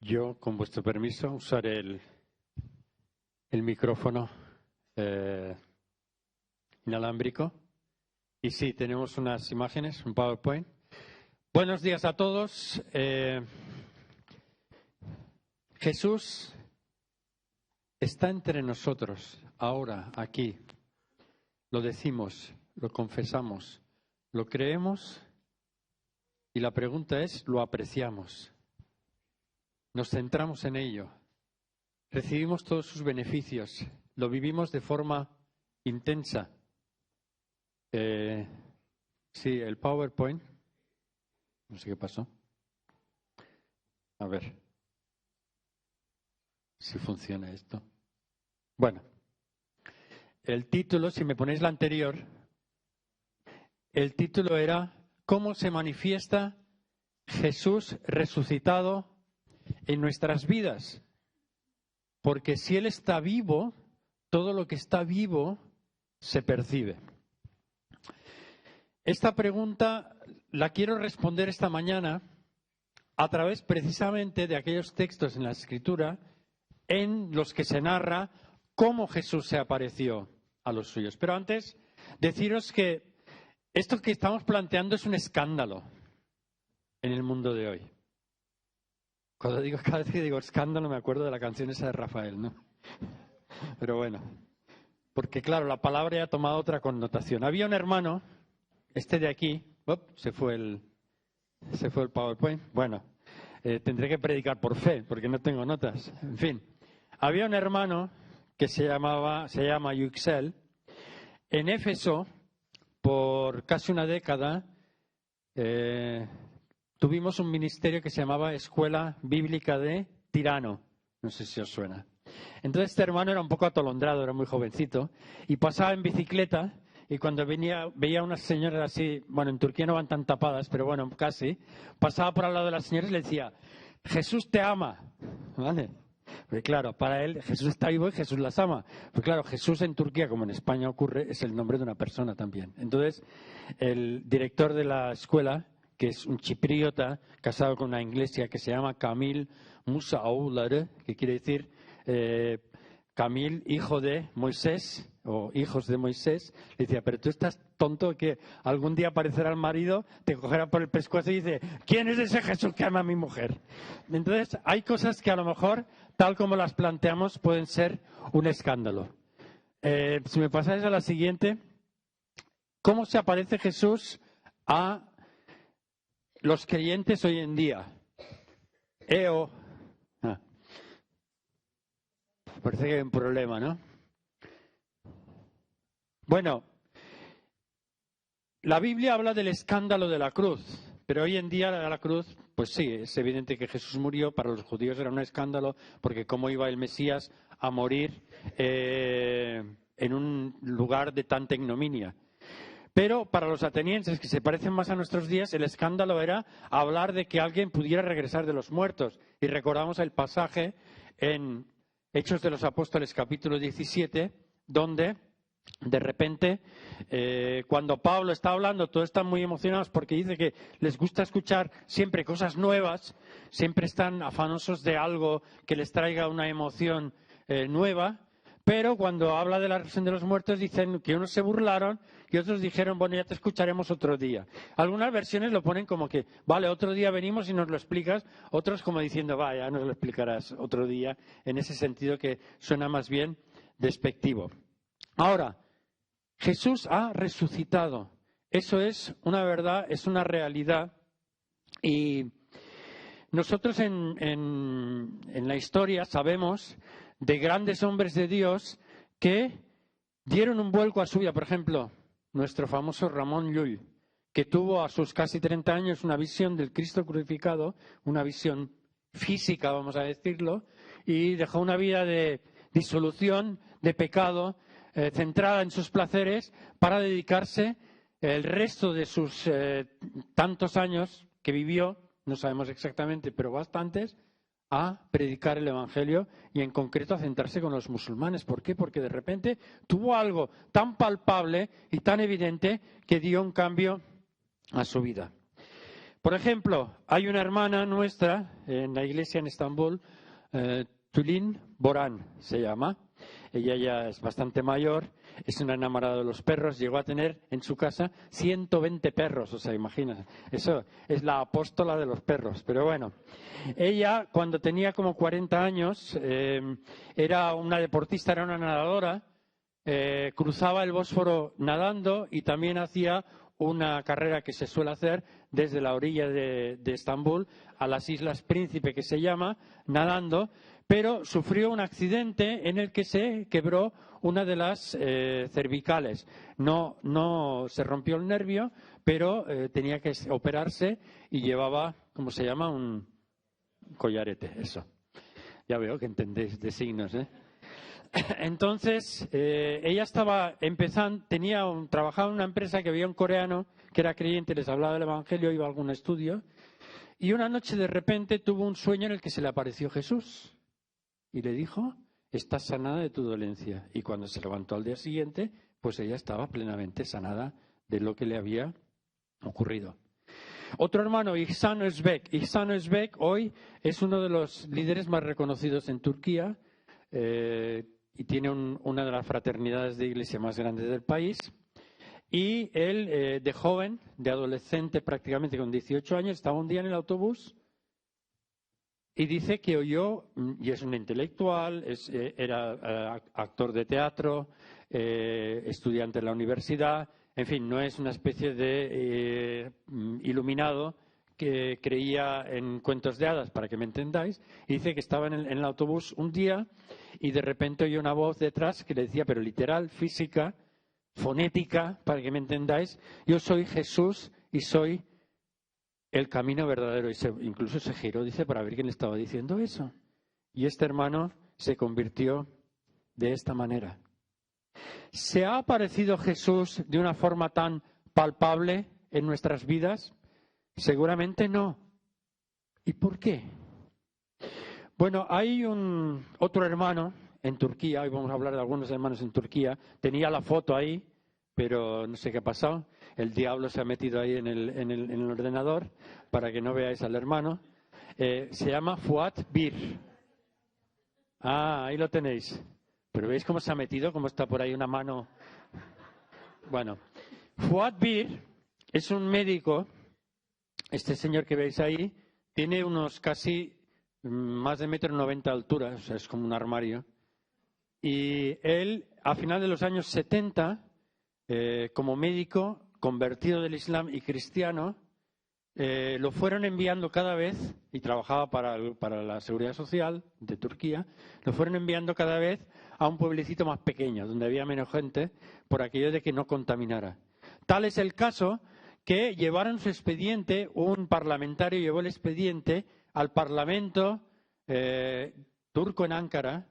Yo, con vuestro permiso, usaré el micrófono inalámbrico. Y sí, tenemos unas imágenes, un PowerPoint. Buenos días a todos. Jesús está entre nosotros, ahora, aquí. Lo decimos, lo confesamos, lo creemos y la pregunta es, ¿lo apreciamos? Nos centramos en ello, recibimos todos sus beneficios, lo vivimos de forma intensa. Sí, el PowerPoint, no sé qué pasó. A ver si funciona esto. Bueno, el título, si me ponéis la anterior, el título era ¿Cómo se manifiesta Jesús resucitado en nuestras vidas? Porque si Él está vivo, todo lo que está vivo se percibe. Esta pregunta la quiero responder esta mañana a través precisamente de aquellos textos en la Escritura en los que se narra cómo Jesús se apareció a los suyos. Pero antes, deciros que esto que estamos planteando es un escándalo en el mundo de hoy. Cada vez que digo escándalo me acuerdo de la canción esa de Rafael, ¿no? Pero bueno, porque claro, la palabra ya ha tomado otra connotación. Había un hermano, este de aquí, se fue el PowerPoint. Bueno, tendré que predicar por fe, porque no tengo notas. En fin, había un hermano que se llama Yüksel. En Éfeso, por casi una década, tuvimos un ministerio que se llamaba Escuela Bíblica de Tirano. No sé si os suena. Entonces este hermano era un poco atolondrado, era muy jovencito, y pasaba en bicicleta, y cuando veía unas señoras así, bueno, en Turquía no van tan tapadas, pero bueno, casi, pasaba por al lado de las señoras y le decía, Jesús te ama, ¿vale? Porque claro, para él Jesús está vivo y Jesús las ama. Pues claro, Jesús en Turquía, como en España ocurre, es el nombre de una persona también. Entonces, el director de la escuela, que es un chipriota casado con una inglesa que se llama Kamil Musaoğulları, que quiere decir Kamil, hijo de Moisés, o hijos de Moisés, le decía, pero tú estás tonto que algún día aparecerá el marido, te cogerá por el pescuezo y dice, ¿quién es ese Jesús que ama a mi mujer? Entonces, hay cosas que a lo mejor, tal como las planteamos, pueden ser un escándalo. Si me pasáis a la siguiente, ¿cómo se aparece Jesús a los creyentes hoy en día? Parece que hay un problema, ¿no? Bueno, la Biblia habla del escándalo de la cruz, pero hoy en día la cruz, pues sí, es evidente que Jesús murió, para los judíos era un escándalo, porque cómo iba el Mesías a morir en un lugar de tanta ignominia. Pero para los atenienses, que se parecen más a nuestros días, el escándalo era hablar de que alguien pudiera regresar de los muertos. Y recordamos el pasaje en Hechos de los Apóstoles, capítulo 17, donde de repente, cuando Pablo está hablando, todos están muy emocionados porque dice que les gusta escuchar siempre cosas nuevas, siempre están afanosos de algo que les traiga una emoción nueva. Pero cuando habla de la resurrección de los muertos dicen que unos se burlaron y otros dijeron, bueno, ya te escucharemos otro día. Algunas versiones lo ponen como que, vale, otro día venimos y nos lo explicas. Otros como diciendo, vaya, nos lo explicarás otro día, en ese sentido que suena más bien despectivo. Ahora, Jesús ha resucitado. Eso es una verdad, es una realidad. Y nosotros en la historia sabemos de grandes hombres de Dios que dieron un vuelco a su vida. Por ejemplo, nuestro famoso Ramón Llull, que tuvo a sus casi 30 años una visión del Cristo crucificado, una visión física, vamos a decirlo, y dejó una vida de disolución, de pecado, centrada en sus placeres, para dedicarse el resto de sus tantos años que vivió, no sabemos exactamente, pero bastantes, a predicar el Evangelio y en concreto a centrarse con los musulmanes. ¿Por qué? Porque de repente tuvo algo tan palpable y tan evidente que dio un cambio a su vida. Por ejemplo, hay una hermana nuestra en la iglesia en Estambul, Tülin Boran se llama. Ella ya es bastante mayor, es una enamorada de los perros, llegó a tener en su casa 120 perros, o sea, imagina, eso es la apóstola de los perros. Pero bueno, ella cuando tenía como 40 años era una deportista, era una nadadora, cruzaba el Bósforo nadando y también hacía una carrera que se suele hacer desde la orilla de Estambul a las Islas Príncipe, que se llama, nadando, pero sufrió un accidente en el que se quebró una de las cervicales. No se rompió el nervio, pero tenía que operarse y llevaba, ¿cómo se llama? Un collarete, eso. Ya veo que entendéis de signos, ¿eh? Entonces, ella estaba empezando, trabajaba en una empresa que había un coreano que era creyente, les hablaba del Evangelio, iba a algún estudio, y una noche de repente tuvo un sueño en el que se le apareció Jesús y le dijo: estás sanada de tu dolencia. Y cuando se levantó al día siguiente, pues ella estaba plenamente sanada de lo que le había ocurrido. Otro hermano, İhsan Özbek. İhsan Özbek hoy es uno de los líderes más reconocidos en Turquía. Y tiene una de las fraternidades de iglesia más grandes del país. Y él, de joven, de adolescente prácticamente con 18 años, estaba un día en el autobús y dice que oyó, y es un intelectual, era actor de teatro, estudiante en la universidad, en fin, no es una especie de iluminado que creía en cuentos de hadas, para que me entendáis, y dice que estaba en el autobús un día y de repente oyó una voz detrás que le decía, pero literal, física, fonética, para que me entendáis: yo soy Jesús y soy el camino verdadero. Y incluso se giró, dice, para ver quién le estaba diciendo eso. Y este hermano se convirtió de esta manera. ¿Se ha aparecido Jesús de una forma tan palpable en nuestras vidas? Seguramente no. ¿Y por qué? Bueno, hay otro hermano en Turquía, hoy vamos a hablar de algunos hermanos en Turquía, tenía la foto ahí, pero no sé qué ha pasado, el diablo se ha metido ahí en el ordenador para que no veáis al hermano. Se llama Fuat Bir. Ah, ahí lo tenéis. Pero ¿veis cómo se ha metido? ¿Cómo está por ahí una mano? Bueno, Fuat Bir es un médico. Este señor que veis ahí tiene unos casi más de 1,90 m de altura, o sea, es como un armario. Y él, a final de los años 70, como médico, convertido del Islam y cristiano, lo fueron enviando cada vez, y trabajaba para la Seguridad Social de Turquía, lo fueron enviando cada vez a un pueblecito más pequeño, donde había menos gente, por aquello de que no contaminara. Tal es el caso que llevaron su expediente, un parlamentario llevó el expediente al Parlamento turco en Ankara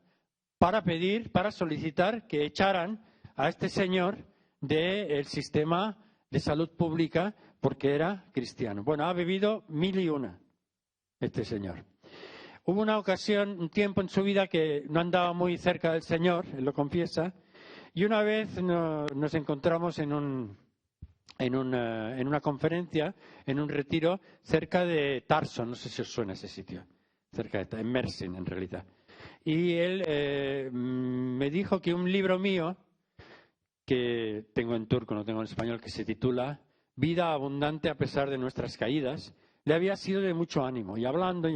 para solicitar que echaran a este señor del sistema de salud pública porque era cristiano. Bueno, ha vivido 1001 este señor. Hubo una ocasión, un tiempo en su vida que no andaba muy cerca del Señor, él lo confiesa, y una vez nos encontramos en una conferencia, en un retiro cerca de Tarso, no sé si os suena ese sitio, cerca de en Mersin en realidad. Y él me dijo que un libro mío, que tengo en turco, no tengo en español, que se titula Vida abundante a pesar de nuestras caídas, le había sido de mucho ánimo. Y hablando,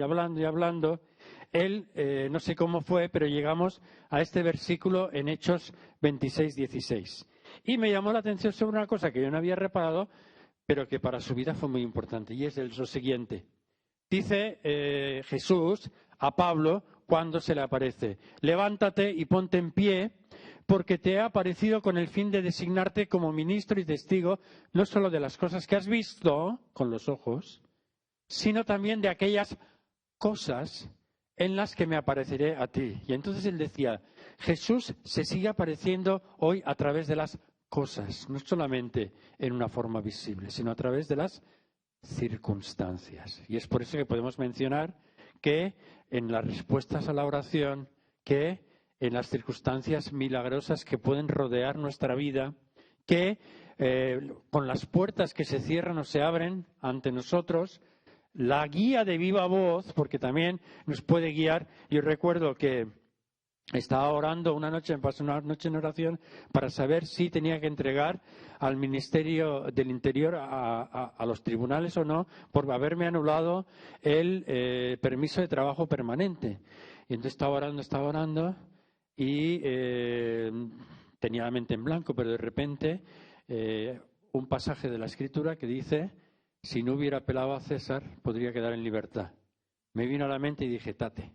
él, no sé cómo fue, pero llegamos a este versículo en Hechos 26:16. Y me llamó la atención sobre una cosa que yo no había reparado, pero que para su vida fue muy importante, y es lo siguiente. Dice Jesús a Pablo cuando se le aparece: levántate y ponte en pie, porque te he aparecido con el fin de designarte como ministro y testigo, no solo de las cosas que has visto con los ojos, sino también de aquellas cosas en las que me apareceré a ti. Y entonces él decía, Jesús se sigue apareciendo hoy a través de las cosas, no solamente en una forma visible, sino a través de las circunstancias. Y es por eso que podemos mencionar que en las respuestas a la oración, que en las circunstancias milagrosas que pueden rodear nuestra vida, que con las puertas que se cierran o se abren ante nosotros, la guía de viva voz, porque también nos puede guiar. Yo recuerdo que estaba orando una noche, me pasé una noche en oración para saber si tenía que entregar al Ministerio del Interior a los tribunales o no, por haberme anulado el permiso de trabajo permanente. Y entonces estaba orando y tenía la mente en blanco, pero de repente un pasaje de la Escritura que dice: si no hubiera apelado a César, podría quedar en libertad. Me vino a la mente y dije: tate.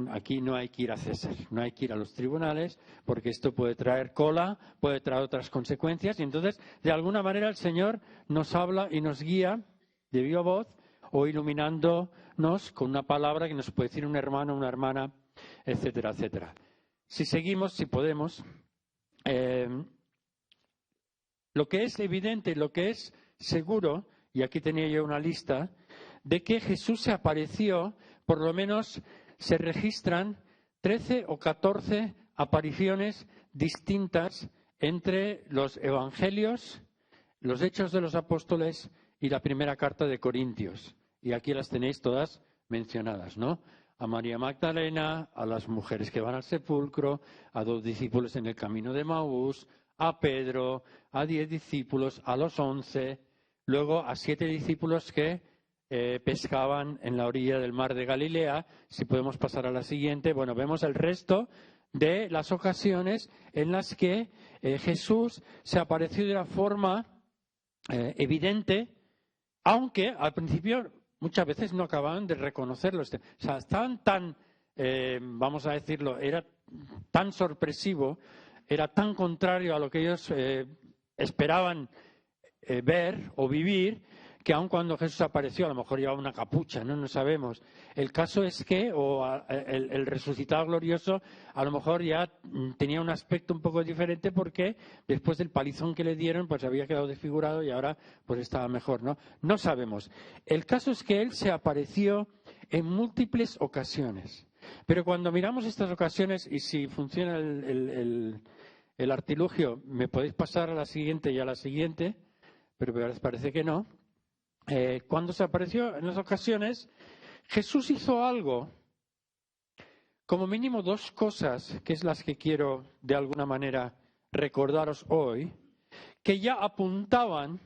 Aquí no hay que ir a César, no hay que ir a los tribunales, porque esto puede traer cola, puede traer otras consecuencias. Y entonces, de alguna manera, el Señor nos habla y nos guía de viva voz o iluminándonos con una palabra que nos puede decir un hermano, una hermana, etcétera, etcétera. Si seguimos, si podemos, lo que es evidente, lo que es seguro, y aquí tenía yo una lista, de que Jesús se apareció, por lo menos se registran 13 o 14 apariciones distintas entre los evangelios, los Hechos de los Apóstoles y la primera carta de Corintios. Y aquí las tenéis todas mencionadas, ¿no? A María Magdalena, a las mujeres que van al sepulcro, a 2 discípulos en el camino de Maús, a Pedro, a 10 discípulos, a los 11, luego a 7 discípulos que pescaban en la orilla del mar de Galilea. Si podemos pasar a la siguiente, bueno, vemos el resto de las ocasiones en las que Jesús se apareció de una forma evidente, aunque al principio muchas veces no acababan de reconocerlo. O sea, estaban tan, vamos a decirlo, era tan sorpresivo, era tan contrario a lo que ellos esperaban ver o vivir, que aun cuando Jesús apareció, a lo mejor llevaba una capucha, no sabemos. El caso es que el resucitado glorioso a lo mejor ya tenía un aspecto un poco diferente, porque después del palizón que le dieron, pues había quedado desfigurado y ahora pues estaba mejor, ¿no? No sabemos. El caso es que él se apareció en múltiples ocasiones. Pero cuando miramos estas ocasiones, y si funciona el artilugio, me podéis pasar a la siguiente y a la siguiente, pero parece que no. Cuando se apareció en las ocasiones, Jesús hizo algo, como mínimo 2 cosas, que es las que quiero de alguna manera recordaros hoy, que ya apuntaban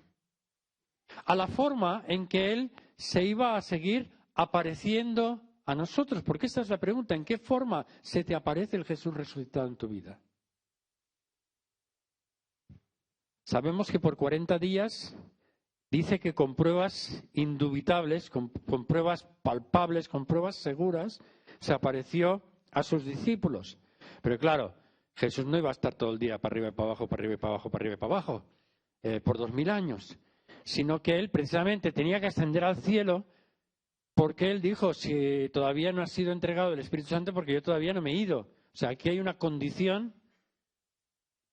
a la forma en que Él se iba a seguir apareciendo a nosotros. Porque esta es la pregunta: ¿en qué forma se te aparece el Jesús resucitado en tu vida? Sabemos que por 40 días... dice que con pruebas indubitables, con pruebas palpables, con pruebas seguras, se apareció a sus discípulos. Pero claro, Jesús no iba a estar todo el día para arriba y para abajo, para arriba y para abajo, para arriba y para abajo, por 2000 años. Sino que él precisamente tenía que ascender al cielo, porque él dijo: si todavía no ha sido entregado el Espíritu Santo, porque yo todavía no me he ido. O sea, aquí hay una condición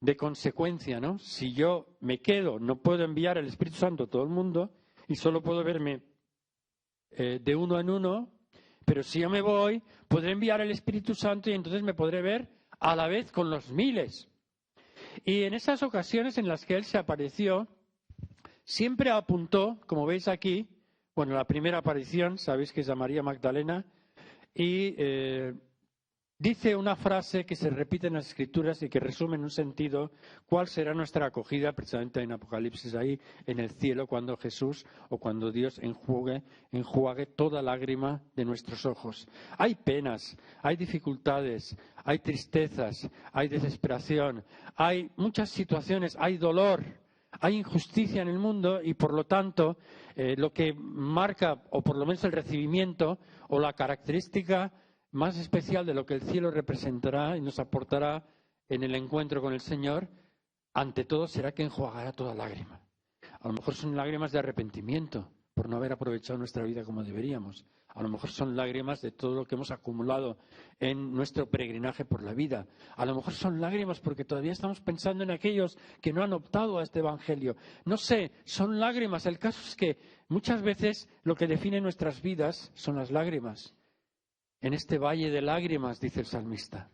de consecuencia, ¿no? Si yo me quedo, no puedo enviar el Espíritu Santo a todo el mundo y solo puedo verme de uno en uno, pero si yo me voy, podré enviar el Espíritu Santo y entonces me podré ver a la vez con los miles. Y en esas ocasiones en las que Él se apareció, siempre apuntó, como veis aquí, bueno, la primera aparición, sabéis que es a María Magdalena, y dice una frase que se repite en las Escrituras y que resume en un sentido cuál será nuestra acogida, precisamente en Apocalipsis, ahí en el cielo, cuando Jesús o cuando Dios enjuague toda lágrima de nuestros ojos. Hay penas, hay dificultades, hay tristezas, hay desesperación, hay muchas situaciones, hay dolor, hay injusticia en el mundo, y por lo tanto lo que marca, o por lo menos el recibimiento o la característica más especial de lo que el cielo representará y nos aportará en el encuentro con el Señor, ante todo será que enjuagará toda lágrima. A lo mejor son lágrimas de arrepentimiento por no haber aprovechado nuestra vida como deberíamos. A lo mejor son lágrimas de todo lo que hemos acumulado en nuestro peregrinaje por la vida. A lo mejor son lágrimas porque todavía estamos pensando en aquellos que no han optado a este Evangelio. No sé, son lágrimas. El caso es que muchas veces lo que define nuestras vidas son las lágrimas. En este valle de lágrimas, dice el salmista,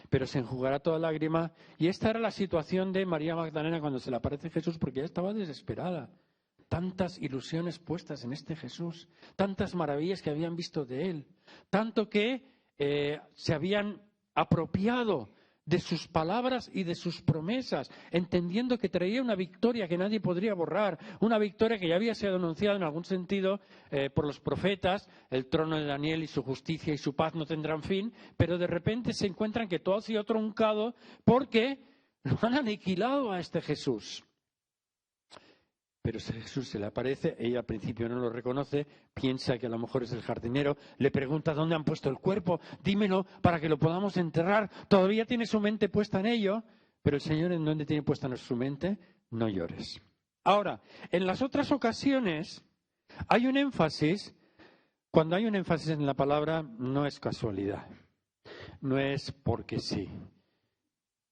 pero se enjugará toda lágrima. Y esta era la situación de María Magdalena cuando se le aparece Jesús, porque ella estaba desesperada. tantas ilusiones puestas en este Jesús, tantas maravillas que habían visto de él, tanto que se habían apropiado de sus palabras y de sus promesas, entendiendo que traía una victoria que nadie podría borrar, una victoria que ya había sido anunciada en algún sentido por los profetas, el trono de Daniel y su justicia y su paz no tendrán fin, pero de repente se encuentran que todo ha sido truncado porque lo han aniquilado a este Jesús. Pero ese Jesús se le aparece, ella al principio no lo reconoce, piensa que a lo mejor es el jardinero, le pregunta dónde han puesto el cuerpo, dímelo para que lo podamos enterrar, todavía tiene su mente puesta en ello, pero el Señor en dónde tiene puesta su mente, no llores. Ahora, en las otras ocasiones hay un énfasis, cuando hay un énfasis en la palabra no es casualidad, no es porque sí,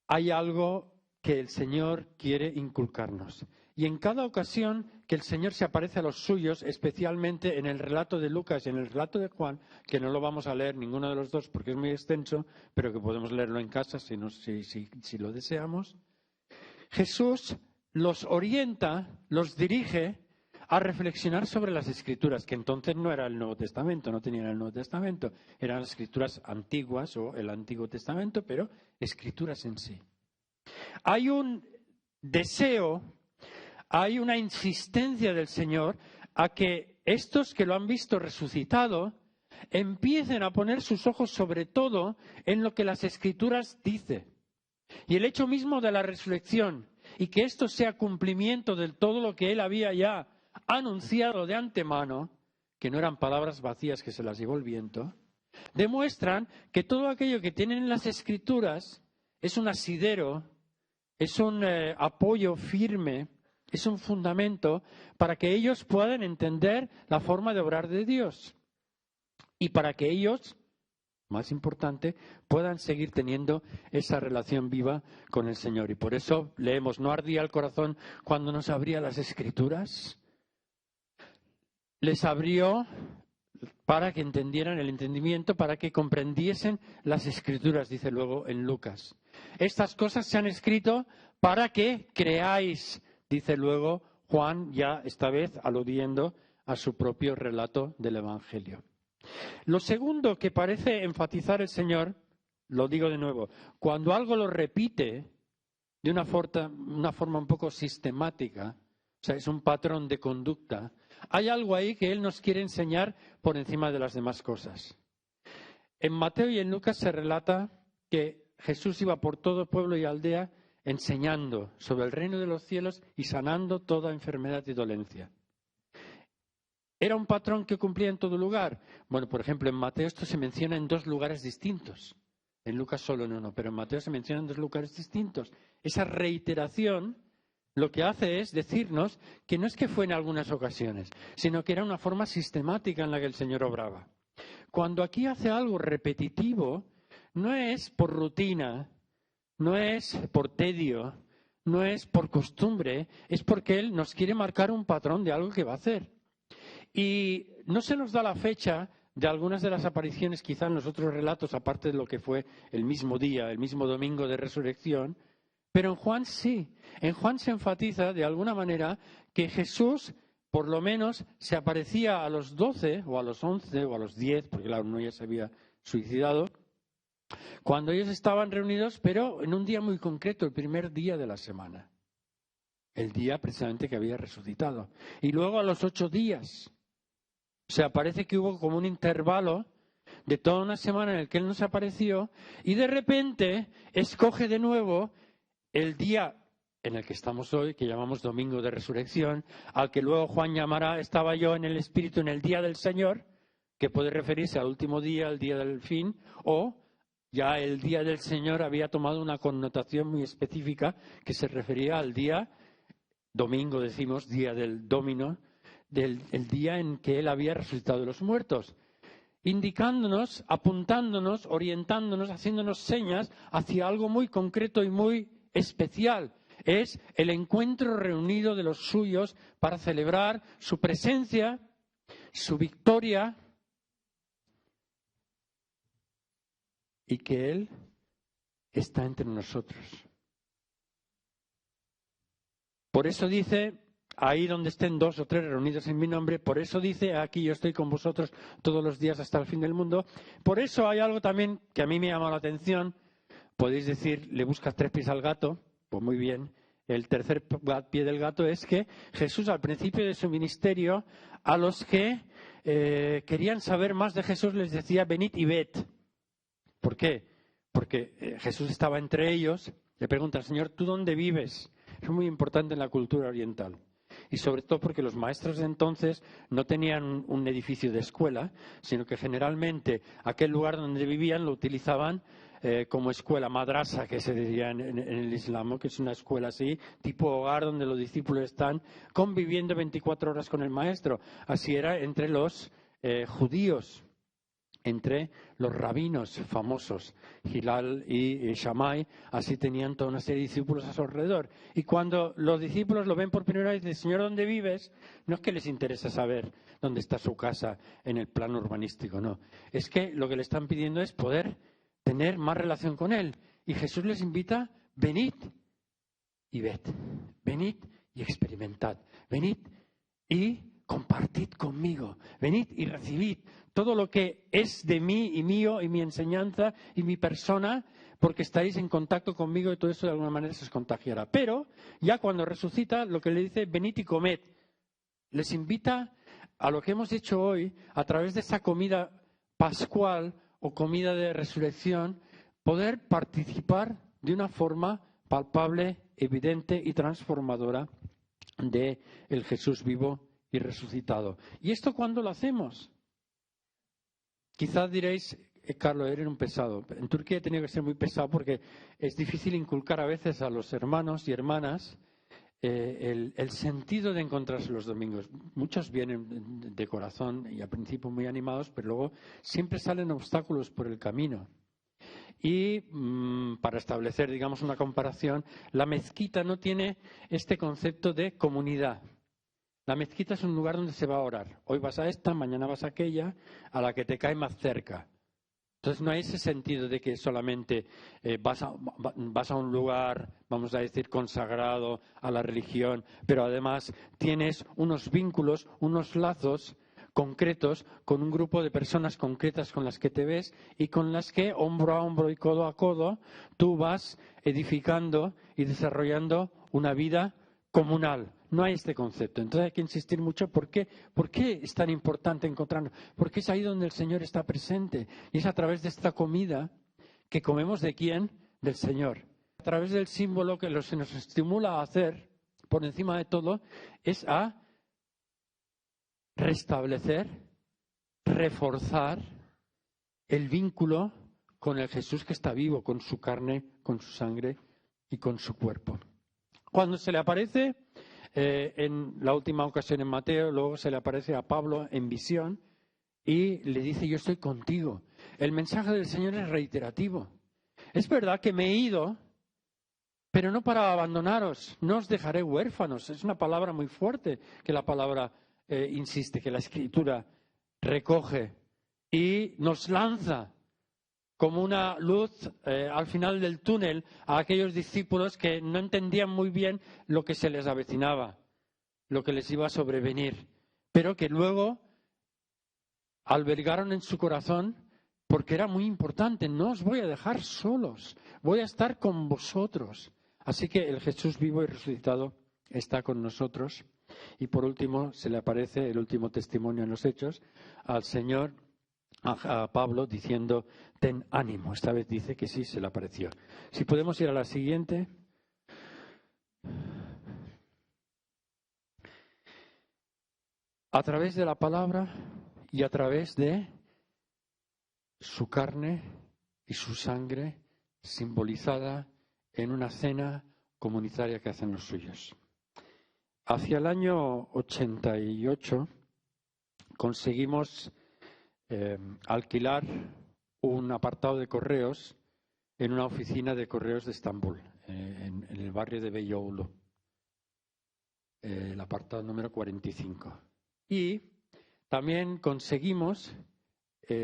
hay algo que el Señor quiere inculcarnos. Y en cada ocasión que el Señor se aparece a los suyos, especialmente en el relato de Lucas y en el relato de Juan, que no lo vamos a leer ninguno de los dos porque es muy extenso, pero que podemos leerlo en casa si lo deseamos, Jesús los orienta, los dirige a reflexionar sobre las Escrituras, que entonces no era el Nuevo Testamento, no tenían el Nuevo Testamento, eran las Escrituras antiguas o el Antiguo Testamento, pero Escrituras en sí. Hay un deseo, hay una insistencia del Señor a que estos que lo han visto resucitado empiecen a poner sus ojos sobre todo en lo que las Escrituras dicen. Y el hecho mismo de la resurrección y que esto sea cumplimiento de todo lo que Él había ya anunciado de antemano, que no eran palabras vacías que se las llevó el viento, demuestran que todo aquello que tienen en las Escrituras es un asidero, es un apoyo firme, es un fundamento para que ellos puedan entender la forma de obrar de Dios y para que ellos, más importante, puedan seguir teniendo esa relación viva con el Señor. Y por eso leemos, ¿no ardía el corazón cuando nos abría las Escrituras? Les abrió para que entendieran el entendimiento, para que comprendiesen las Escrituras, dice luego en Lucas. Estas cosas se han escrito para que creáis, dice luego Juan, ya esta vez aludiendo a su propio relato del Evangelio. Lo segundo que parece enfatizar el Señor, lo digo de nuevo, cuando algo lo repite de una forma un poco sistemática, o sea, es un patrón de conducta, hay algo ahí que Él nos quiere enseñar por encima de las demás cosas. En Mateo y en Lucas se relata que Jesús iba por todo pueblo y aldea enseñando sobre el reino de los cielos y sanando toda enfermedad y dolencia. ¿Era un patrón que cumplía en todo lugar? Bueno, por ejemplo, en Mateo esto se menciona en 2 lugares distintos. En Lucas solo en uno, pero en Mateo se menciona en 2 lugares distintos. Esa reiteración lo que hace es decirnos que no es que fue en algunas ocasiones, sino que era una forma sistemática en la que el Señor obraba. Cuando aquí hace algo repetitivo, no es por rutina, no es por tedio, no es por costumbre, es porque Él nos quiere marcar un patrón de algo que va a hacer. Y no se nos da la fecha de algunas de las apariciones, quizá en los otros relatos, aparte de lo que fue el mismo día, el mismo domingo de resurrección, pero en Juan sí. En Juan se enfatiza de alguna manera que Jesús, por lo menos, se aparecía a los 12 o a los 11 o a los 10, porque claro, uno ya se había suicidado, cuando ellos estaban reunidos, pero en un día muy concreto, el primer día de la semana. El día precisamente que había resucitado. Y luego a los 8 días. O sea, parece que hubo como un intervalo de toda una semana en el que Él nos apareció y de repente escoge de nuevo el día en el que estamos hoy, que llamamos Domingo de Resurrección, al que luego Juan llamará, estaba yo en el Espíritu en el día del Señor, que puede referirse al último día, al día del fin, o ya el día del Señor había tomado una connotación muy específica que se refería al día, domingo decimos, día del Domino, el día en que Él había resucitado de los muertos, indicándonos, apuntándonos, orientándonos, haciéndonos señas hacia algo muy concreto y muy especial. Es el encuentro reunido de los suyos para celebrar su presencia, su victoria y que Él está entre nosotros. Por eso dice ahí donde estén 2 o 3 reunidos en mi nombre, por eso dice, aquí yo estoy con vosotros todos los días hasta el fin del mundo. Por eso hay algo también que a mí me llama la atención. Podéis decir, le buscas 3 pies al gato, pues muy bien. El tercer pie del gato es que Jesús al principio de su ministerio, a los que querían saber más de Jesús les decía, venid y ved. ¿Por qué? Porque Jesús estaba entre ellos, le pregunta, Señor, ¿tú dónde vives? Es muy importante en la cultura oriental. Y sobre todo porque los maestros de entonces no tenían un edificio de escuela, sino que generalmente aquel lugar donde vivían lo utilizaban como escuela, madrasa, que se diría en el Islam, que es una escuela así, tipo hogar donde los discípulos están conviviendo 24 horas con el maestro. Así era entre los judíos, entre los rabinos famosos, Gilal y Shammai, así tenían toda una serie de discípulos a su alrededor. Y cuando los discípulos lo ven por primera vez, dicen, Señor, ¿dónde vives? No es que les interesa saber dónde está su casa en el plano urbanístico, no. Es que lo que le están pidiendo es poder tener más relación con Él. Y Jesús les invita, venid y ved, venid y experimentad, venid y compartid conmigo, venid y recibid todo lo que es de mí y mío y mi enseñanza y mi persona, porque estáis en contacto conmigo y todo eso de alguna manera se os contagiará. Pero ya cuando resucita, lo que le dice, venid y comed, les invita a lo que hemos hecho hoy a través de esa comida pascual o comida de resurrección, poder participar de una forma palpable, evidente y transformadora de el Jesús vivo y resucitado. ¿Y esto cuándo lo hacemos? Quizás diréis, Carlos, eres un pesado. En Turquía he tenido que ser muy pesado porque es difícil inculcar a veces a los hermanos y hermanas el sentido de encontrarse los domingos. Muchos vienen de corazón y al principio muy animados, pero luego siempre salen obstáculos por el camino. Y para establecer, digamos, una comparación, la mezquita no tiene este concepto de comunidad. La mezquita es un lugar donde se va a orar. Hoy vas a esta, mañana vas a aquella, a la que te cae más cerca. Entonces no hay ese sentido de que solamente vas a un lugar, vamos a decir, consagrado a la religión, pero además tienes unos vínculos, unos lazos concretos con un grupo de personas concretas con las que te ves y con las que hombro a hombro y codo a codo tú vas edificando y desarrollando una vida comunal. No hay este concepto. Entonces hay que insistir mucho. ¿Por qué? ¿Por qué es tan importante encontrarnos? Porque es ahí donde el Señor está presente. Y es a través de esta comida que comemos ¿de quién? Del Señor. A través del símbolo que se nos estimula a hacer, por encima de todo, es a restablecer, reforzar el vínculo con el Jesús que está vivo, con su carne, con su sangre y con su cuerpo. Cuando se le aparece en la última ocasión en Mateo, luego se le aparece a Pablo en visión y le dice, yo estoy contigo. El mensaje del Señor es reiterativo. Es verdad que me he ido, pero no para abandonaros, no os dejaré huérfanos. Es una palabra muy fuerte que la palabra insiste, que la Escritura recoge y nos lanza como una luz al final del túnel a aquellos discípulos que no entendían muy bien lo que se les avecinaba, lo que les iba a sobrevenir, pero que luego albergaron en su corazón porque era muy importante, no os voy a dejar solos, voy a estar con vosotros. Así que el Jesús vivo y resucitado está con nosotros. Y por último se le aparece el último testimonio en los Hechos al Señor, a Pablo, diciendo, ten ánimo. Esta vez dice que sí, se le apareció. Si podemos ir a la siguiente. A través de la palabra y a través de su carne y su sangre simbolizada en una cena comunitaria que hacen los suyos. Hacia el año 88 conseguimos alquilar un apartado de correos en una oficina de correos de Estambul, en el barrio de Beyoğlu, el apartado número 45. Y también conseguimos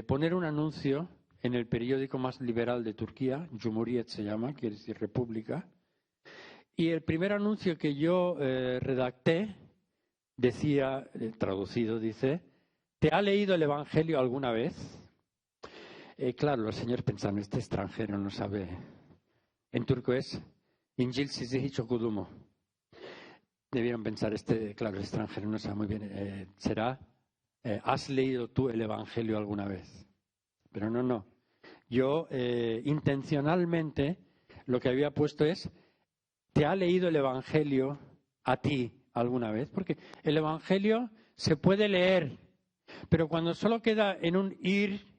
poner un anuncio en el periódico más liberal de Turquía, Cumhuriyet se llama, quiere decir República. Y el primer anuncio que yo redacté decía, traducido dice, ¿te ha leído el Evangelio alguna vez? Claro, los señores pensaron, este extranjero no sabe. En turco es İncil size hiç okudu mu? Debieron pensar, claro, el extranjero no sabe muy bien. Será, ¿has leído tú el Evangelio alguna vez? Pero no. Yo intencionalmente lo que había puesto es, ¿te ha leído el Evangelio a ti alguna vez? Porque el Evangelio se puede leer, pero cuando solo queda en un ir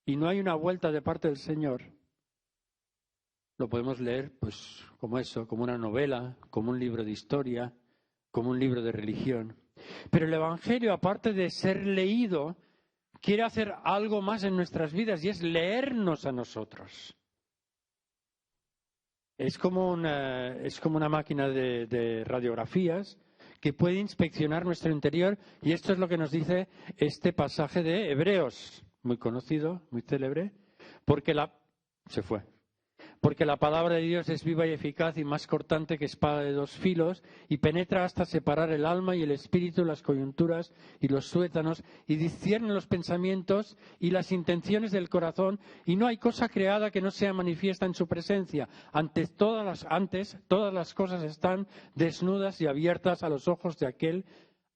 y no hay una vuelta de parte del Señor, lo podemos leer pues como eso, como una novela, como un libro de historia, como un libro de religión. Pero el Evangelio, aparte de ser leído, quiere hacer algo más en nuestras vidas y es leernos a nosotros. Es como una máquina de radiografías que puede inspeccionar nuestro interior, y esto es lo que nos dice este pasaje de Hebreos, muy conocido, muy célebre, porque la palabra de Dios es viva y eficaz y más cortante que espada de dos filos y penetra hasta separar el alma y el espíritu, las coyunturas y los tuétanos y discierne los pensamientos y las intenciones del corazón, y no hay cosa creada que no sea manifiesta en su presencia. Antes todas las cosas están desnudas y abiertas a los ojos de aquel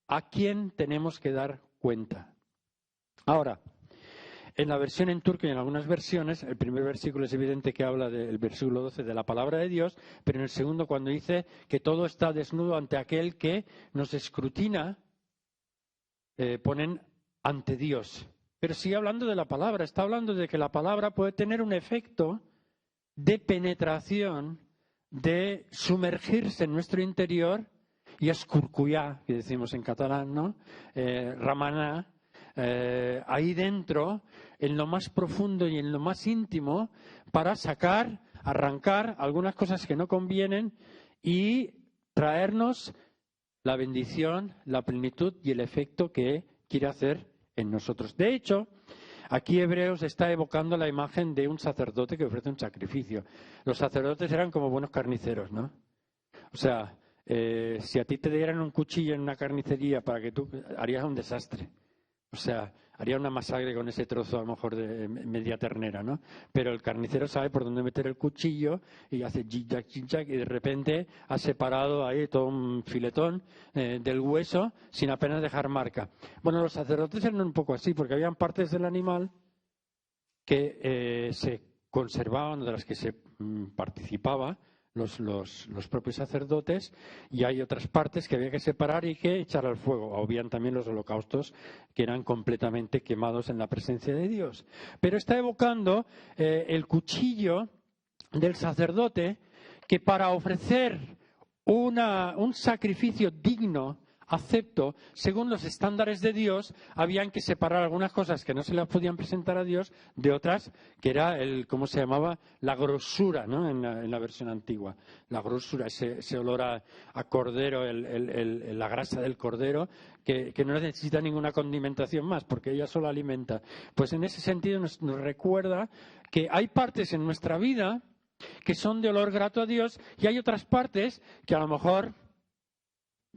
a quien tenemos que dar cuenta. Ahora, en la versión en turco y en algunas versiones, el primer versículo es evidente que habla del versículo 12 de la palabra de Dios, pero en el segundo, cuando dice que todo está desnudo ante aquel que nos escrutina, ponen ante Dios. Pero sigue hablando de la palabra, está hablando de que la palabra puede tener un efecto de penetración, de sumergirse en nuestro interior y escurcuyar, que decimos en catalán, ¿no? Ramaná. Ahí dentro, en lo más profundo y en lo más íntimo, para sacar, arrancar algunas cosas que no convienen y traernos la bendición, la plenitud y el efecto que quiere hacer en nosotros. De hecho, aquí Hebreos está evocando la imagen de un sacerdote que ofrece un sacrificio. Los sacerdotes eran como buenos carniceros, ¿no? O sea, si a ti te dieran un cuchillo en una carnicería para que tú harías un desastre. O sea, haría una masacre con ese trozo a lo mejor de media ternera, ¿no? Pero el carnicero sabe por dónde meter el cuchillo y hace jig-jack, y de repente ha separado ahí todo un filetón del hueso sin apenas dejar marca. Bueno, los sacerdotes eran un poco así, porque habían partes del animal que se conservaban, de las que se participaba los propios sacerdotes, y hay otras partes que había que separar y que echar al fuego. Habían también los holocaustos que eran completamente quemados en la presencia de Dios. Pero está evocando el cuchillo del sacerdote, que para ofrecer un sacrificio digno, acepto, según los estándares de Dios, habían que separar algunas cosas que no se las podían presentar a Dios de otras, que era ¿cómo se llamaba? La grosura, ¿no? En la versión antigua. La grosura, ese olor a cordero, la grasa del cordero, que no necesita ninguna condimentación más, porque ella solo alimenta. Pues en ese sentido nos recuerda que hay partes en nuestra vida que son de olor grato a Dios, y hay otras partes que a lo mejor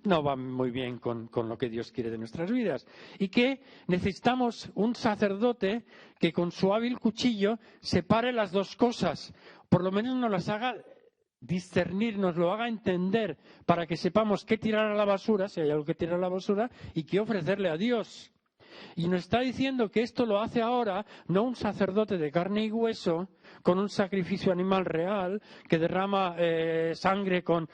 no va muy bien con lo que Dios quiere de nuestras vidas. Y que necesitamos un sacerdote que con su hábil cuchillo separe las dos cosas. Por lo menos nos las haga discernir, nos lo haga entender, para que sepamos qué tirar a la basura, si hay algo que tirar a la basura, y qué ofrecerle a Dios. Y nos está diciendo que esto lo hace ahora no un sacerdote de carne y hueso con un sacrificio animal real que derrama sangre con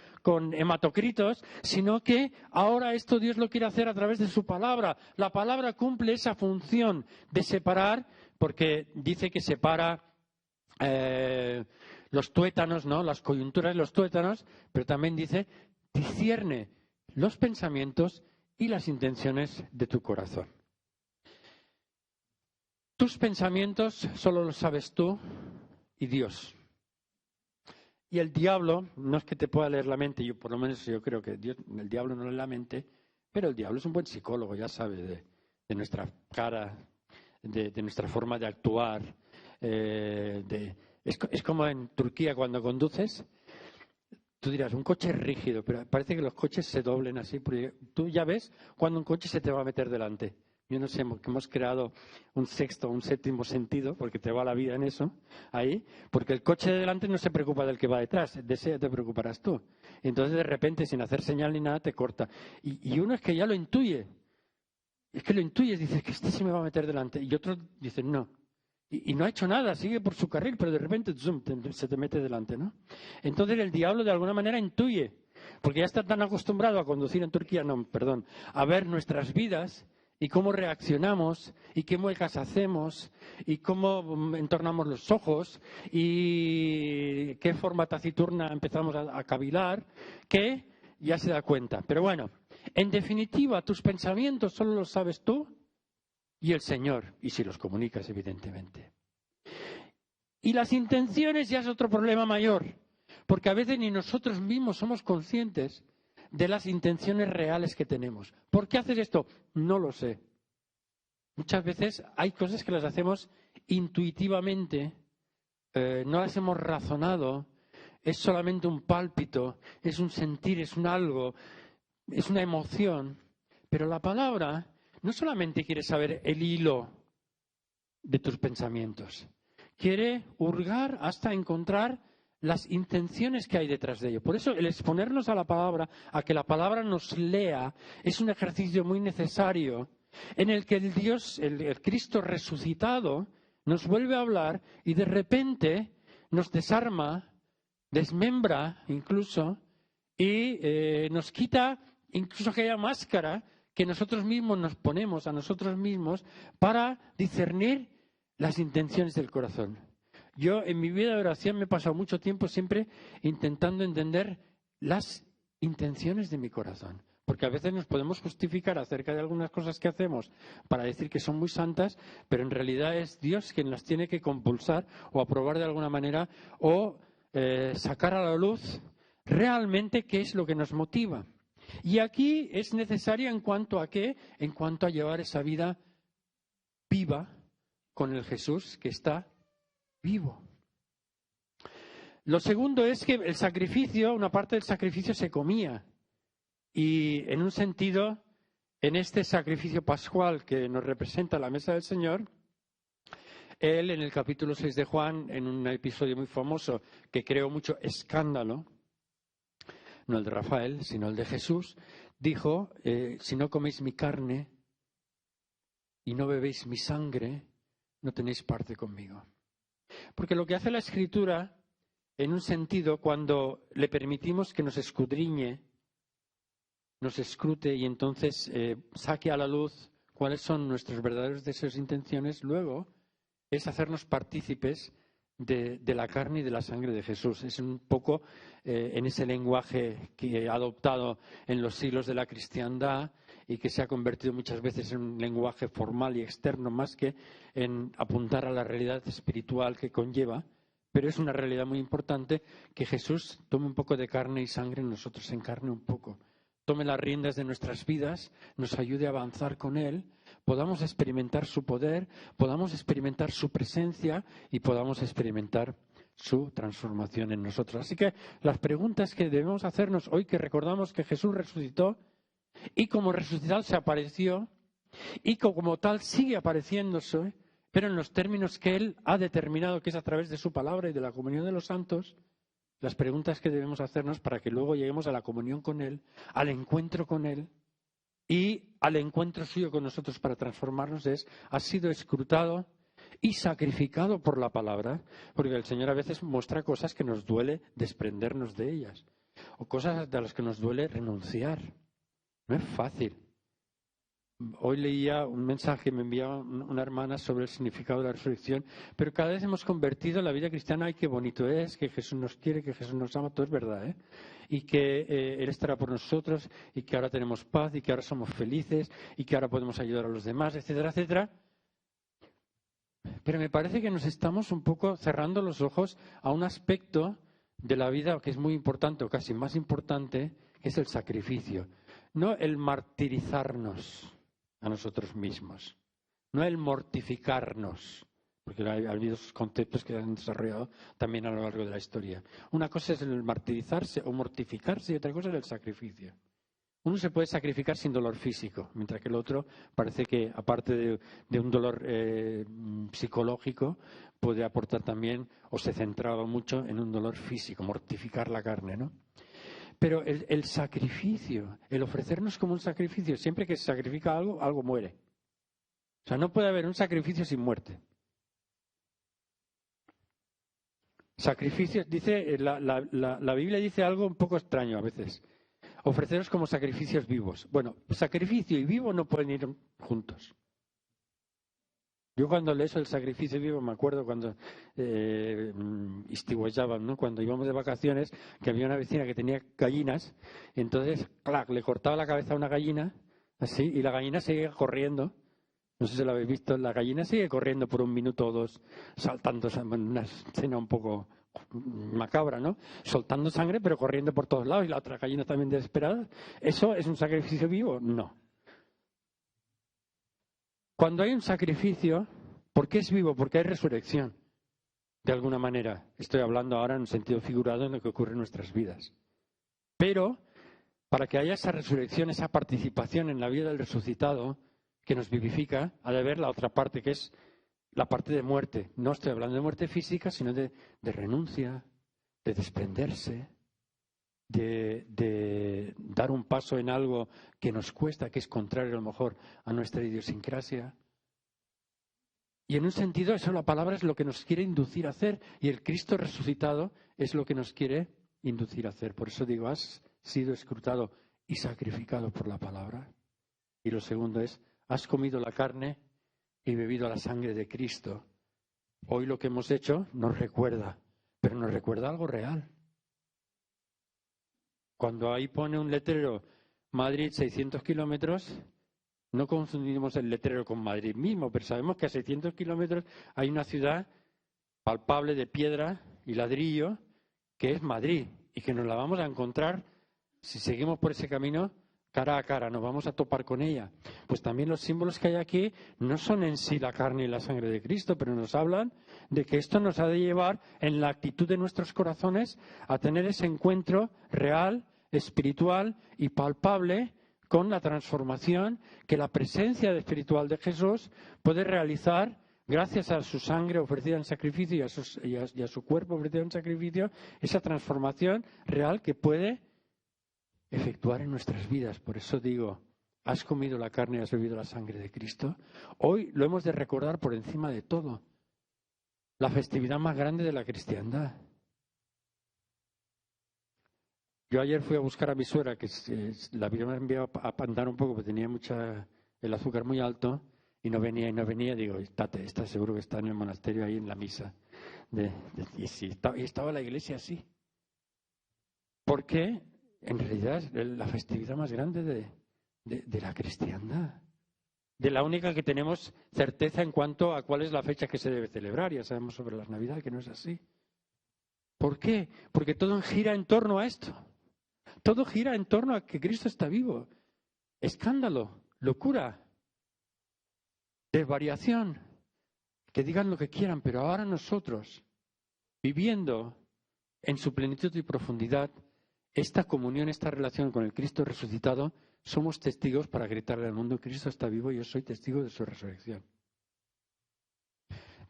hematocritos, sino que ahora esto Dios lo quiere hacer a través de su palabra. La palabra cumple esa función de separar, porque dice que separa los tuétanos, ¿no? Las coyunturas de los tuétanos, pero también dice discierne los pensamientos y las intenciones de tu corazón. Tus pensamientos solo los sabes tú y Dios. Y el diablo, no es que te pueda leer la mente, por lo menos yo creo que el diablo no lee la mente, pero el diablo es un buen psicólogo, ya sabe de nuestra cara, de nuestra forma de actuar. Es como en Turquía cuando conduces, Tú dirás, un coche es rígido, pero parece que los coches se doblen así. Porque tú ya ves cuando un coche se te va a meter delante. Yo no sé, que hemos creado un sexto, un séptimo sentido, porque te va la vida en eso, ahí, porque el coche de delante no se preocupa del que va detrás, de ese te preocuparás tú. Entonces, de repente, sin hacer señal ni nada, te corta. Y uno es que ya lo intuye. Es que lo intuyes, dices que este se me va a meter delante. Y otro dice, no. Y no ha hecho nada, sigue por su carril, pero de repente zoom, se te mete delante, ¿no? Entonces el diablo de alguna manera intuye, porque ya está tan acostumbrado a conducir en Turquía, no, perdón, a ver nuestras vidas y cómo reaccionamos y qué muecas hacemos y cómo entornamos los ojos y qué forma taciturna empezamos a cavilar, que ya se da cuenta. Pero bueno, en definitiva, tus pensamientos solo los sabes tú y el Señor, y si los comunicas, evidentemente. Y las intenciones ya es otro problema mayor, porque a veces ni nosotros mismos somos conscientes de las intenciones reales que tenemos. ¿Por qué haces esto? No lo sé. Muchas veces hay cosas que las hacemos intuitivamente, no las hemos razonado, es solamente un pálpito, es un sentir, es un algo, es una emoción, pero la palabra no solamente quiere saber el hilo de tus pensamientos, quiere hurgar hasta encontrar las intenciones que hay detrás de ello. Por eso el exponernos a la palabra, a que la palabra nos lea, es un ejercicio muy necesario en el que el Dios, el Cristo resucitado, nos vuelve a hablar y de repente nos desarma, desmembra incluso, y nos quita incluso aquella máscara que nosotros mismos nos ponemos a nosotros mismos para discernir las intenciones del corazón. Yo en mi vida de oración me he pasado mucho tiempo siempre intentando entender las intenciones de mi corazón. Porque a veces nos podemos justificar acerca de algunas cosas que hacemos para decir que son muy santas, pero en realidad es Dios quien las tiene que compulsar o aprobar de alguna manera o sacar a la luz realmente qué es lo que nos motiva. Y aquí es necesario en cuanto a qué, en cuanto a llevar esa vida viva con el Jesús que está vivo. Lo segundo es que el sacrificio, una parte del sacrificio se comía. Y en un sentido, en este sacrificio pascual que nos representa la mesa del Señor, él en el capítulo 6 de Juan, en un episodio muy famoso que creó mucho escándalo, no el de Rafael, sino el de Jesús, dijo, si no coméis mi carne y no bebéis mi sangre, no tenéis parte conmigo. Porque lo que hace la Escritura, en un sentido, cuando le permitimos que nos escudriñe, nos escrute y entonces saque a la luz cuáles son nuestros verdaderos deseos e intenciones, luego es hacernos partícipes de la carne y de la sangre de Jesús. Es un poco en ese lenguaje que ha adoptado en los siglos de la cristiandad y que se ha convertido muchas veces en un lenguaje formal y externo más que en apuntar a la realidad espiritual que conlleva, pero es una realidad muy importante que Jesús tome un poco de carne y sangre en nosotros, encarne un poco, tome las riendas de nuestras vidas, nos ayude a avanzar con Él, podamos experimentar su poder, podamos experimentar su presencia y podamos experimentar su transformación en nosotros. Así que las preguntas que debemos hacernos hoy que recordamos que Jesús resucitó y como resucitado se apareció y como tal sigue apareciéndose, pero en los términos que Él ha determinado, que es a través de su palabra y de la comunión de los santos, las preguntas que debemos hacernos para que luego lleguemos a la comunión con Él, al encuentro con Él y al encuentro suyo con nosotros para transformarnos es, ¿has sido escrutado y sacrificado por la palabra? Porque el Señor a veces muestra cosas que nos duele desprendernos de ellas o cosas de las que nos duele renunciar. No es fácil. Hoy leía un mensaje que me enviaba una hermana sobre el significado de la resurrección, pero cada vez hemos convertido la vida cristiana, ¡ay, qué bonito es! Que Jesús nos quiere, que Jesús nos ama, todo es verdad, ¿eh? Y que Él estará por nosotros, y que ahora tenemos paz, y que ahora somos felices, y que ahora podemos ayudar a los demás, etcétera, etcétera. Pero me parece que nos estamos un poco cerrando los ojos a un aspecto de la vida que es muy importante, o casi más importante, que es el sacrificio. No el martirizarnos a nosotros mismos, no el mortificarnos, porque ha habido esos conceptos que se han desarrollado también a lo largo de la historia. Una cosa es el martirizarse o mortificarse y otra cosa es el sacrificio. Uno se puede sacrificar sin dolor físico, mientras que el otro parece que, aparte de un dolor psicológico, puede aportar también, o se centraba mucho en un dolor físico, mortificar la carne, ¿no? Pero el sacrificio, el ofrecernos como un sacrificio, siempre que se sacrifica algo, algo muere. O sea, no puede haber un sacrificio sin muerte. Sacrificios, dice, la Biblia dice algo un poco extraño a veces. Ofreceros como sacrificios vivos. Bueno, sacrificio y vivo no pueden ir juntos. Yo cuando leo el sacrificio vivo me acuerdo cuando istiguallaban, ¿no? Cuando íbamos de vacaciones, que había una vecina que tenía gallinas, y entonces, clac, le cortaba la cabeza a una gallina, así, y la gallina seguía corriendo. No sé si lo habéis visto, la gallina sigue corriendo por 1 minuto o 2, saltando, una escena un poco macabra, ¿no? Soltando sangre, pero corriendo por todos lados, y la otra gallina también desesperada. ¿Eso es un sacrificio vivo? No. Cuando hay un sacrificio, ¿por qué es vivo? Porque hay resurrección, de alguna manera. Estoy hablando ahora en un sentido figurado en lo que ocurre en nuestras vidas. Pero, para que haya esa resurrección, esa participación en la vida del resucitado, que nos vivifica, ha de haber la otra parte, que es la parte de muerte. No estoy hablando de muerte física, sino de renuncia, de desprenderse, de dar un paso en algo que nos cuesta, que es contrario a lo mejor a nuestra idiosincrasia. Y en un sentido, eso, la palabra es lo que nos quiere inducir a hacer, y el Cristo resucitado es lo que nos quiere inducir a hacer. Por eso digo, has sido escrutado y sacrificado por la palabra. Y lo segundo es, has comido la carne y bebido la sangre de Cristo. Hoy lo que hemos hecho nos recuerda, pero nos recuerda algo real. Cuando ahí pone un letrero, Madrid 600 kilómetros, no confundimos el letrero con Madrid mismo, pero sabemos que a 600 kilómetros hay una ciudad palpable de piedra y ladrillo, que es Madrid, y que nos la vamos a encontrar, si seguimos por ese camino, cara a cara, nos vamos a topar con ella. Pues también los símbolos que hay aquí no son en sí la carne y la sangre de Cristo, pero nos hablan de que esto nos ha de llevar en la actitud de nuestros corazones a tener ese encuentro real, espiritual y palpable con la transformación que la presencia espiritual de Jesús puede realizar gracias a su sangre ofrecida en sacrificio y a su cuerpo ofrecido en sacrificio, esa transformación real que puede efectuar en nuestras vidas. Por eso digo, has comido la carne y has bebido la sangre de Cristo. Hoy lo hemos de recordar por encima de todo. La festividad más grande de la cristiandad. Yo ayer fui a buscar a mi suegra, que la había enviado a andar un poco, porque tenía el azúcar muy alto, y no venía. Digo, está seguro que está en el monasterio ahí en la misa. Y estaba la iglesia así. ¿Por qué? En realidad es la festividad más grande de la cristiandad. De la única que tenemos certeza en cuanto a cuál es la fecha que se debe celebrar. Ya sabemos sobre las Navidades que no es así. ¿Por qué? Porque todo gira en torno a esto. Todo gira en torno a que Cristo está vivo. Escándalo, locura, desvariación. Que digan lo que quieran, pero ahora nosotros, viviendo en su plenitud y profundidad, esta comunión, esta relación con el Cristo resucitado, somos testigos para gritarle al mundo, Cristo está vivo y yo soy testigo de su resurrección.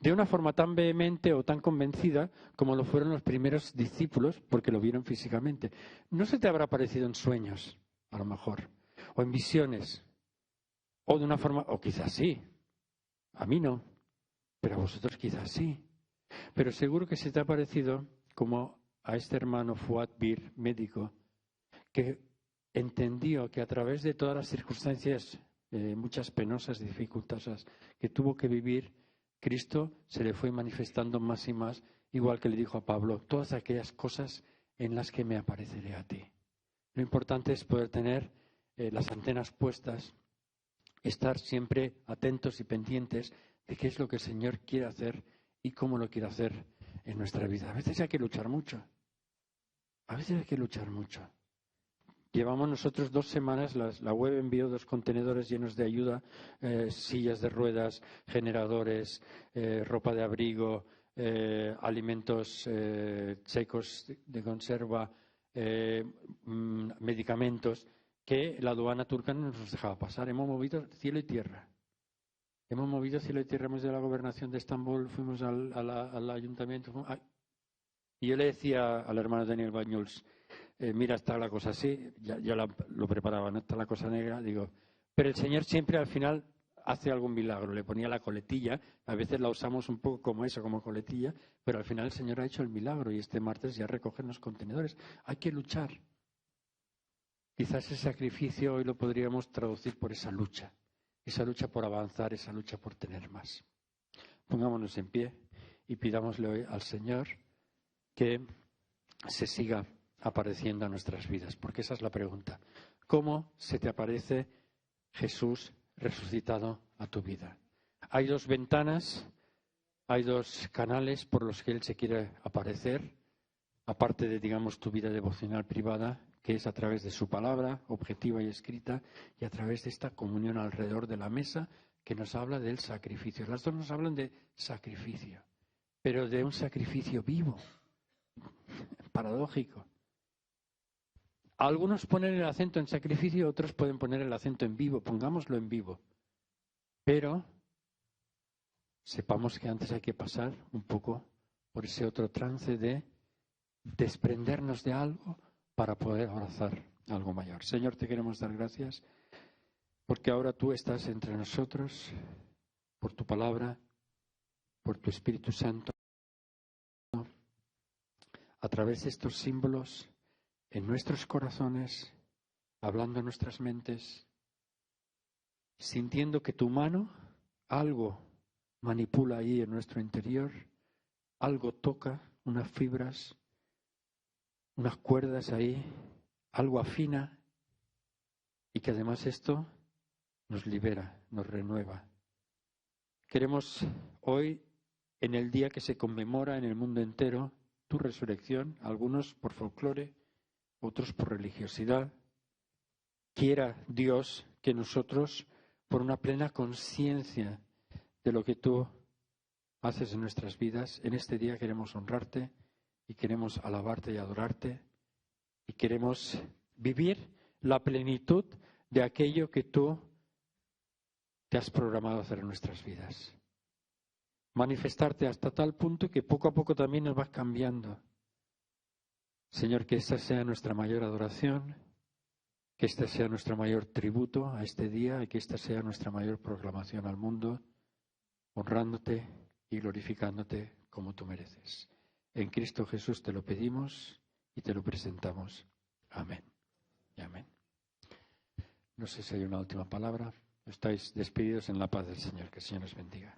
De una forma tan vehemente o tan convencida como lo fueron los primeros discípulos, porque lo vieron físicamente. No se te habrá parecido en sueños, a lo mejor, o en visiones, o de una forma, o quizás sí, a mí no, pero a vosotros quizás sí. Pero seguro que se te ha parecido como a este hermano Fuad Bir, médico, que entendió que a través de todas las circunstancias, muchas penosas y dificultosas que tuvo que vivir, Cristo se le fue manifestando más y más, igual que le dijo a Pablo, todas aquellas cosas en las que me apareceré a ti. Lo importante es poder tener las antenas puestas, estar siempre atentos y pendientes de qué es lo que el Señor quiere hacer y cómo lo quiere hacer en nuestra vida. A veces hay que luchar mucho. A veces hay que luchar mucho. Llevamos nosotros 2 semanas, la web envió 2 contenedores llenos de ayuda, sillas de ruedas, generadores, ropa de abrigo, alimentos secos de conserva, medicamentos, que la aduana turca no nos dejaba pasar. Hemos movido cielo y tierra. Hemos movido cielo y tierra. Hemos de la gobernación de Estambul, fuimos al ayuntamiento. Y yo le decía al hermano Daniel Bañuls, mira, está la cosa así, ya lo preparaba, ¿no? Está la cosa negra, digo, pero el Señor siempre al final hace algún milagro, le ponía la coletilla, a veces la usamos un poco como eso, como coletilla, pero al final el Señor ha hecho el milagro y este martes ya recogen los contenedores. Hay que luchar. Quizás ese sacrificio hoy lo podríamos traducir por esa lucha por avanzar, esa lucha por tener más. Pongámonos en pie y pidámosle hoy al Señor que se siga apareciendo a nuestras vidas, porque esa es la pregunta. ¿Cómo se te aparece Jesús resucitado a tu vida? Hay 2 ventanas, hay 2 canales por los que Él se quiere aparecer, aparte de, digamos, tu vida devocional privada, que es a través de su palabra, objetiva y escrita, y a través de esta comunión alrededor de la mesa que nos habla del sacrificio. Las 2 nos hablan de sacrificio, pero de un sacrificio vivo, paradójico. Algunos ponen el acento en sacrificio, otros pueden poner el acento en vivo. Pongámoslo en vivo. Pero sepamos que antes hay que pasar un poco por ese otro trance de desprendernos de algo para poder abrazar algo mayor. Señor, te queremos dar gracias porque ahora tú estás entre nosotros, por tu palabra, por tu Espíritu Santo, a través de estos símbolos en nuestros corazones, hablando en nuestras mentes, sintiendo que tu mano algo manipula ahí en nuestro interior, algo toca, unas fibras, unas cuerdas ahí, algo afina, y que además esto nos libera, nos renueva. Queremos hoy, en el día que se conmemora en el mundo entero, tu resurrección, algunos por folclore, otros por religiosidad. Quiera Dios que nosotros, por una plena conciencia de lo que tú haces en nuestras vidas, en este día queremos honrarte y queremos alabarte y adorarte y queremos vivir la plenitud de aquello que tú te has programado hacer en nuestras vidas. Manifestarte hasta tal punto que poco a poco también nos vas cambiando. Señor, que esta sea nuestra mayor adoración, que este sea nuestro mayor tributo a este día y que esta sea nuestra mayor proclamación al mundo, honrándote y glorificándote como tú mereces. En Cristo Jesús te lo pedimos y te lo presentamos. Amén. Y amén. No sé si hay una última palabra. Estáis despedidos en la paz del Señor. Que el Señor os bendiga.